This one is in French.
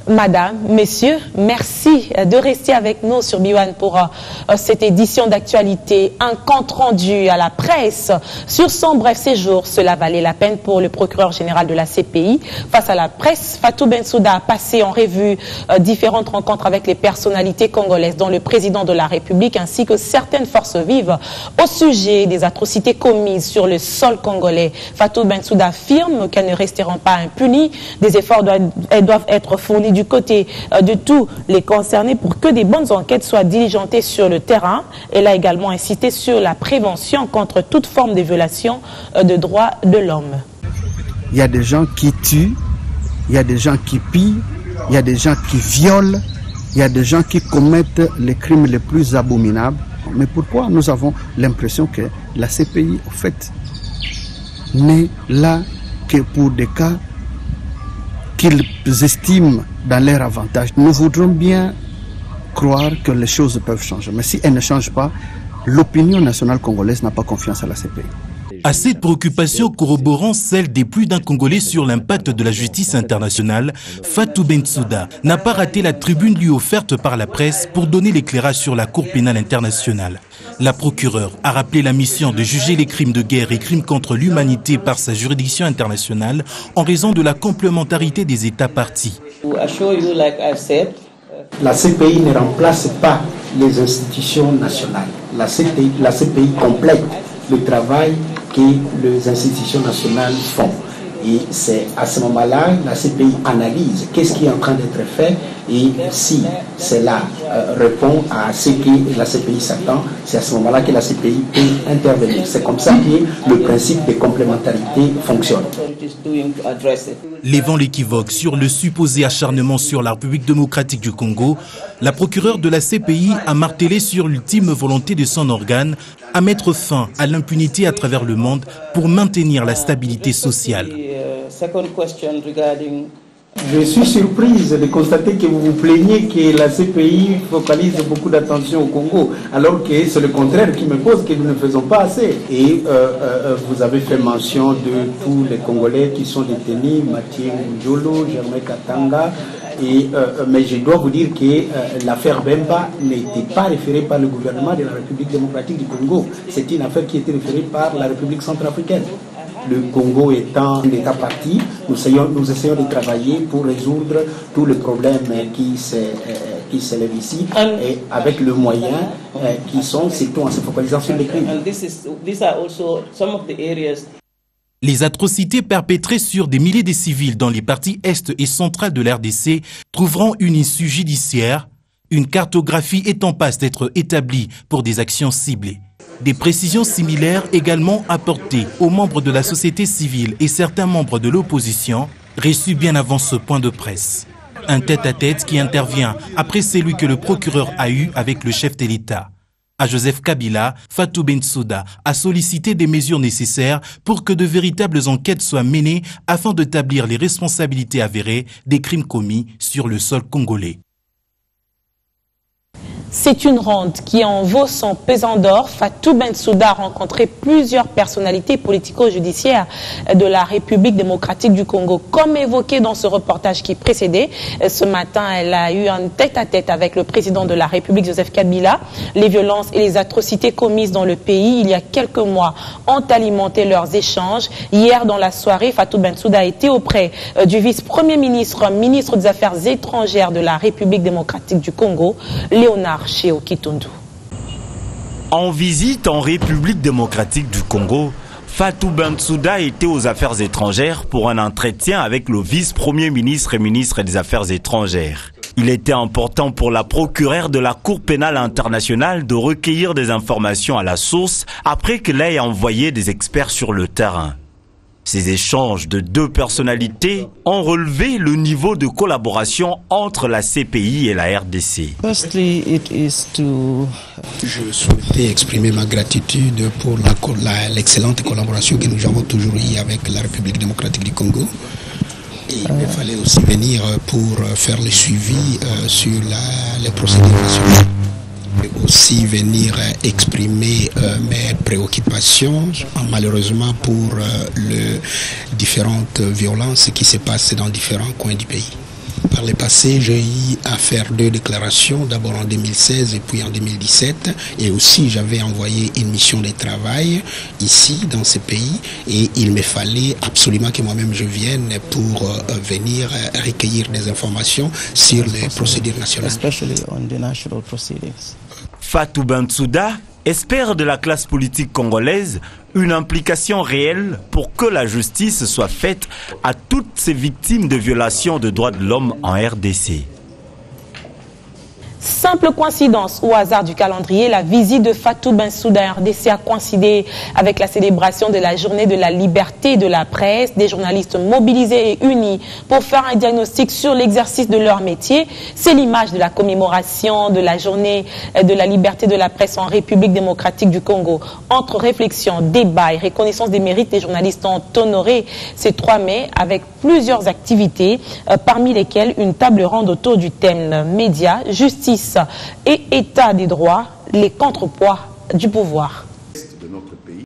Madame, messieurs, merci de rester avec nous sur B1 pour cette édition d'actualité. Un compte rendu à la presse sur son bref séjour. Cela valait la peine pour le procureur général de la CPI. Face à la presse, Fatou Bensouda a passé en revue différentes rencontres avec les personnalités congolaises, dont le président de la République ainsi que certaines forces vives au sujet des atrocités commises sur le sol congolais. Fatou Bensouda affirme qu'elles ne resteront pas impunies. Des efforts doivent être fournis du côté de tous les concernés pour que des bonnes enquêtes soient diligentées sur le terrain. Elle a également insisté sur la prévention contre toute forme de violation de droits de l'homme. Il y a des gens qui tuent, il y a des gens qui pillent, il y a des gens qui violent, il y a des gens qui commettent les crimes les plus abominables. Mais pourquoi nous avons l'impression que la CPI, en fait, n'est là que pour des cas qu'ils estiment dans leur avantage? Nous voudrons bien croire que les choses peuvent changer. Mais si elles ne changent pas, l'opinion nationale congolaise n'a pas confiance à la CPI. À cette préoccupation corroborant celle des plus d'un Congolais sur l'impact de la justice internationale, Fatou Bensouda n'a pas raté la tribune lui offerte par la presse pour donner l'éclairage sur la Cour pénale internationale. La procureure a rappelé la mission de juger les crimes de guerre et crimes contre l'humanité par sa juridiction internationale en raison de la complémentarité des États partis. La CPI ne remplace pas les institutions nationales. La CPI complète le travail que les institutions nationales font. Et c'est à ce moment-là, la CPI analyse qu'est-ce qui est en train d'être fait et si cela répond à ce que la CPI s'attend, c'est à ce moment-là que la CPI peut intervenir. C'est comme ça que le principe de complémentarité fonctionne. Levant l'équivoque sur le supposé acharnement sur la République démocratique du Congo, la procureure de la CPI a martelé sur l'ultime volonté de son organe à mettre fin à l'impunité à travers le monde pour maintenir la stabilité sociale. Je suis surprise de constater que vous vous plaignez que la CPI focalise beaucoup d'attention au Congo, alors que c'est le contraire qui me pose, que nous ne faisons pas assez. Et vous avez fait mention de tous les Congolais qui sont détenus, Mathieu Ndjolo, Germain Katanga, mais je dois vous dire que l'affaire Bemba n'était pas référée par le gouvernement de la République démocratique du Congo. C'est une affaire qui était référée par la République centrafricaine. Le Congo étant un État parti, nous essayons de travailler pour résoudre tous les problèmes qui s'élèvent ici, et avec le moyen qui sont, surtout en se focalisant sur les crimes. Les atrocités perpétrées sur des milliers de civils dans les parties est et centrales de l'RDC trouveront une issue judiciaire. Une cartographie est en passe d'être établie pour des actions ciblées. Des précisions similaires également apportées aux membres de la société civile et certains membres de l'opposition, reçus bien avant ce point de presse. Un tête-à-tête qui intervient après celui que le procureur a eu avec le chef de l'État. À Joseph Kabila, Fatou Bensouda a sollicité des mesures nécessaires pour que de véritables enquêtes soient menées afin d'établir les responsabilités avérées des crimes commis sur le sol congolais. C'est une ronde qui en vaut son pesant d'or. Fatou Bensouda a rencontré plusieurs personnalités politico-judiciaires de la République démocratique du Congo. Comme évoqué dans ce reportage qui précédait, ce matin, elle a eu un tête-à-tête avec le président de la République, Joseph Kabila. Les violences et les atrocités commises dans le pays il y a quelques mois ont alimenté leurs échanges. Hier, dans la soirée, Fatou Bensouda a été auprès du vice-premier ministre, ministre des Affaires étrangères de la République démocratique du Congo, Léonard Chéo Kitundu. En visite en République démocratique du Congo, Fatou Bensouda était aux Affaires étrangères pour un entretien avec le vice-premier ministre et ministre des Affaires étrangères. Il était important pour la procureure de la Cour pénale internationale de recueillir des informations à la source après qu'elle ait envoyé des experts sur le terrain. Ces échanges de deux personnalités ont relevé le niveau de collaboration entre la CPI et la RDC. Je souhaitais exprimer ma gratitude pour l'excellente collaboration que nous avons toujours eue avec la République démocratique du Congo. Et il me fallait aussi venir pour faire le suivi sur les procédures nationales. Aussi venir exprimer mes préoccupations, malheureusement pour les différentes violences qui se passent dans différents coins du pays. Par le passé, j'ai eu à faire 2 déclarations, d'abord en 2016 et puis en 2017. Et aussi, j'avais envoyé une mission de travail ici, dans ce pays. Et il me fallait absolument que moi-même je vienne pour venir recueillir des informations sur les procédures nationales. Fatou Bensouda espère de la classe politique congolaise une implication réelle pour que la justice soit faite à toutes ces victimes de violations de droits de l'homme en RDC. Simple coïncidence ou hasard du calendrier, la visite de Fatou Bensouda en RDC a coïncidé avec la célébration de la journée de la liberté de la presse, des journalistes mobilisés et unis pour faire un diagnostic sur l'exercice de leur métier. C'est l'image de la commémoration de la journée de la liberté de la presse en République démocratique du Congo. Entre réflexion, débat et reconnaissance des mérites, les journalistes ont honoré ces 3 mai avec plusieurs activités, parmi lesquelles une table ronde autour du thème médias, justice et état des droits, les contrepoids du pouvoir.